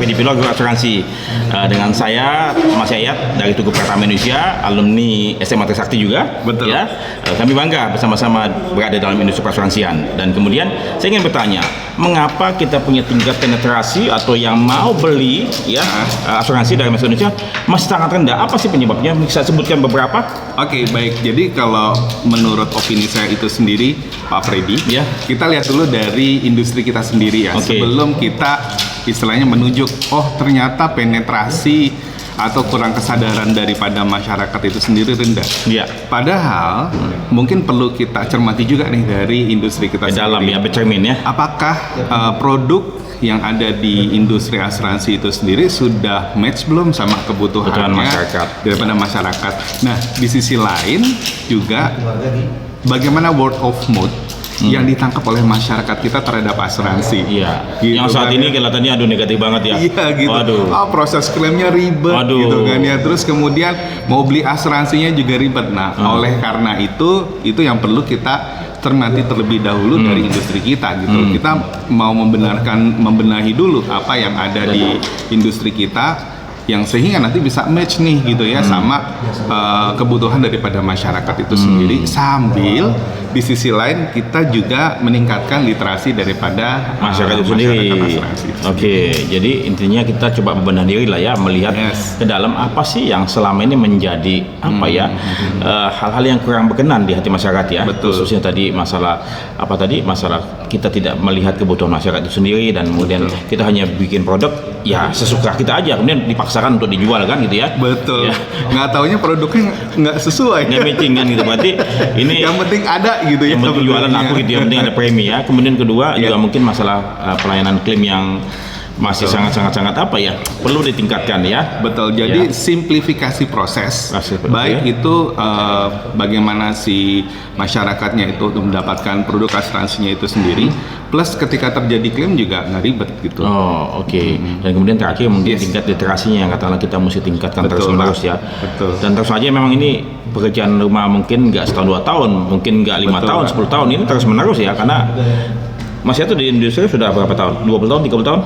FDP Law Group Asuransi. Dengan saya Mas Yayat dari Tugu Pratama Indonesia, alumni SMA Trisakti juga. Betul. Ya, kami bangga bersama-sama berada dalam industri perasuransian. Dan kemudian saya ingin bertanya, mengapa kita punya tingkat penetrasi atau yang mau beli ya asuransi dari masyarakat Indonesia masih sangat rendah? Apa sih penyebabnya? Bisa sebutkan beberapa? Oke, baik. Jadi kalau menurut opini saya itu sendiri, Pak Freddy, Ya. kita lihat dulu dari industri kita sendiri ya. Oke. Sebelum kita istilahnya menunjuk, oh ternyata penetrasi atau kurang kesadaran daripada masyarakat itu sendiri rendah. Ya. Padahal mungkin perlu kita cermati juga nih dari industri kita Di dalam sendiri. ya, bercermin ya. Apakah produk yang ada di industri asuransi itu sendiri sudah match belum sama kebutuhannya masyarakat daripada masyarakat. Nah, di sisi lain juga bagaimana word of mouth yang ditangkap oleh masyarakat kita terhadap asuransi. Iya. Gitu Yang saat kan ini ya. kelihatannya negatif banget ya. Iya gitu. Waduh. Proses klaimnya ribet Waduh. gitu kan ya. Terus kemudian mau beli asuransinya juga ribet. Nah, oleh karena itu yang perlu kita cermati terlebih dahulu dari industri kita gitu. Kita mau membenahi dulu apa yang ada di industri kita yang sehingga nanti bisa match nih gitu ya sama kebutuhan daripada masyarakat itu sendiri, sambil di sisi lain kita juga meningkatkan literasi daripada Masyarakat itu sendiri. asuransi itu Oke, jadi intinya kita coba membenahi diri lah ya, melihat Yes. ke dalam apa sih yang selama ini menjadi apa ya hal-hal yang kurang berkenan di hati masyarakat ya. Betul. Khususnya tadi masalah masalah kita tidak melihat kebutuhan masyarakat itu sendiri dan kemudian kita hanya bikin produk ya sesuka kita aja, kemudian dipaksakan untuk dijual kan gitu ya. Betul. Ya. Nggak taunya produknya nggak sesuai. Nggak matching kan gitu, berarti ini Yang penting ada gitu ya. yang penting jualan produknya. aku gitu, yang penting ada premi ya. Kemudian kedua Iya. juga mungkin masalah pelayanan klaim yang masih sangat apa ya, perlu ditingkatkan ya. Betul. Jadi Ya. simplifikasi proses, Simplifikasi, baik ya. itu bagaimana si masyarakatnya itu untuk mendapatkan produk asuransinya itu sendiri, plus ketika terjadi klaim juga nggak ribet gitu. Oh, oke. Dan kemudian terakhir mungkin Yes. tingkat literasinya yang katakanlah kita mesti tingkatkan Betul, terus-menerus Pak. ya. Betul. Dan terus saja memang ini pekerjaan rumah mungkin nggak setahun 2 tahun, mungkin nggak 5 Betul, tahun, Pak. 10 tahun, ini terus-menerus ya, karena Mas itu di industri sudah berapa tahun? 20 tahun, 30 tahun?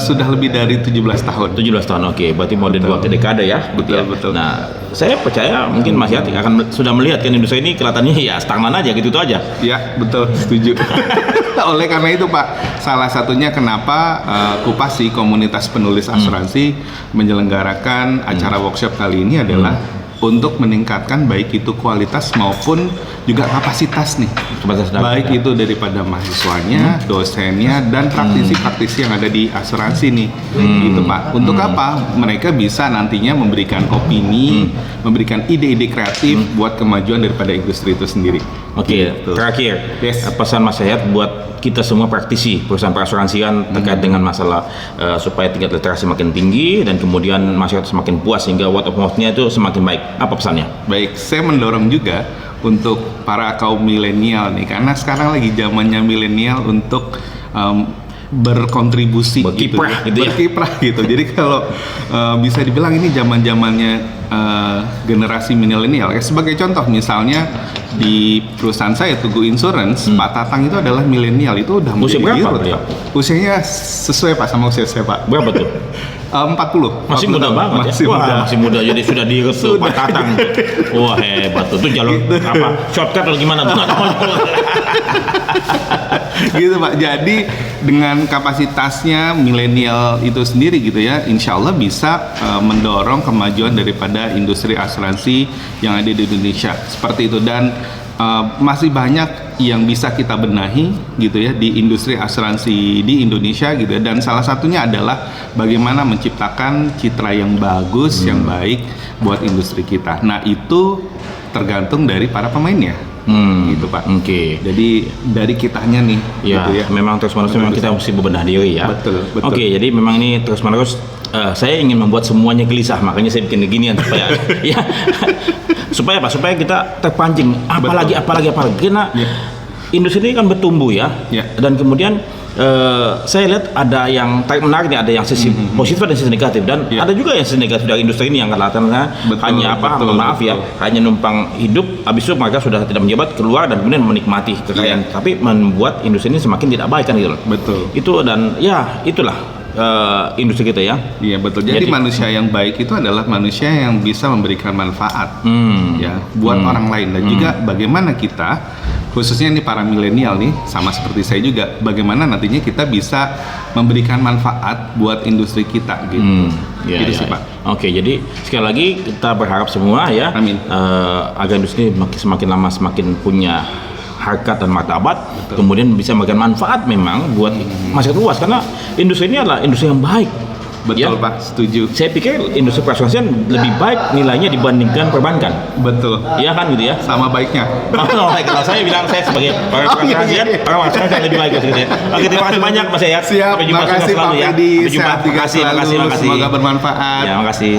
Sudah lebih dari 17 tahun. 17 tahun, oke. Berarti mau di 2 dekade ya. Betul, Ya. betul. Nah, saya percaya mungkin Mas Yati akan sudah melihat kan industri ini kelihatannya ya stagnan aja gitu aja. Ya, betul, setuju. Oleh karena itu Pak, salah satunya kenapa Kupasi komunitas penulis asuransi menyelenggarakan acara workshop kali ini adalah untuk meningkatkan baik itu kualitas maupun juga kapasitas nih. Kapasitas dapat, Baik ya. itu daripada mahasiswanya, dosennya, dan praktisi-praktisi yang ada di asuransi nih. Gitu Pak. Untuk apa? Mereka bisa nantinya memberikan opini, memberikan ide-ide kreatif buat kemajuan daripada industri itu sendiri. Oke, Gitu. terakhir Yes. pesan Mas Hayat buat kita semua praktisi perusahaan perasuransian terkait dengan masalah supaya tingkat literasi makin tinggi dan kemudian masyarakat semakin puas sehingga word of mouth-nya itu semakin baik. Apa pesannya? Baik, saya mendorong juga untuk para kaum milenial nih, karena sekarang lagi zamannya milenial untuk berkontribusi Berkiprah gitu, gitu ya. berkiprah gitu. Jadi kalau bisa dibilang ini zaman-zamannya generasi milenial. Ya, sebagai contoh misalnya di perusahaan saya Tugu Insurance, Pak Tatang itu adalah milenial, itu udah Usia menjadi berapa hero, beliau? Pak. Usianya sesuai Pak sama usia saya Pak. Berapa tuh? 40. Masih 40 muda tahun. banget Masih ya. Wah, muda. masih muda jadi sudah direstu Pak Tatang. Wah, hebat tuh. Itu jalur apa? Shortcut atau gimana tuh? Nggak tahu. Gitu Pak. Jadi dengan kapasitasnya milenial itu sendiri gitu ya, insya Allah bisa mendorong kemajuan daripada industri asuransi yang ada di Indonesia seperti itu. Dan masih banyak yang bisa kita benahi gitu ya di industri asuransi di Indonesia gitu ya. Dan salah satunya adalah bagaimana menciptakan citra yang bagus, yang baik buat industri kita. Nah itu tergantung dari para pemainnya. Gitu Pak. Oke. Jadi dari kitanya nih, Ya, gitu ya. memang terus-menerus memang kita mesti bebenah diri ya. Betul, betul. Oke, jadi memang ini terus-menerus saya ingin membuat semuanya gelisah, makanya saya bikin beginian supaya ya supaya apa? Supaya kita terpancing apalagi. Karena industri ini kan bertumbuh ya. Ya. Dan kemudian saya lihat ada yang tarik menarik nih, ada yang sisi positif dan sisi negatif, dan Ya. ada juga yang sisi negatif dari industri ini yang kelihatannya Betul, hanya betul, maaf ya, betul. hanya numpang hidup, habis itu mereka sudah tidak menjabat keluar dan kemudian menikmati kekayaan, tapi membuat industri ini semakin tidak baik kan gitu loh. Betul. Itu dan ya itulah industri kita ya. Iya betul. Jadi manusia yang baik itu adalah manusia yang bisa memberikan manfaat ya buat orang lain, dan juga bagaimana kita, khususnya ini para milenial nih, sama seperti saya juga, bagaimana nantinya kita bisa memberikan manfaat buat industri kita gitu. Gitu sih Pak. Oke, jadi sekali lagi kita berharap semua ya, Amin. Agar industri semakin lama semakin punya harkat dan martabat, kemudian bisa memberikan manfaat memang buat masyarakat luas, karena industri ini adalah industri yang baik. Betul Ya. Pak, setuju. Saya pikir industri perasuransian lebih baik nilainya dibandingkan perbankan. Betul. Iya kan gitu ya? Sama baiknya. Kalau saya bilang, saya sebagai orang perasuransian, orang perasuransian lebih baik gitu ya. Oke, terima kasih banyak Mas Yayat. Siap, Sampai jumpa makasih selalu Pak ya. Edi. Sampai jumpa. Sehat juga selalu. Makasih. Semoga bermanfaat. Ya, makasih.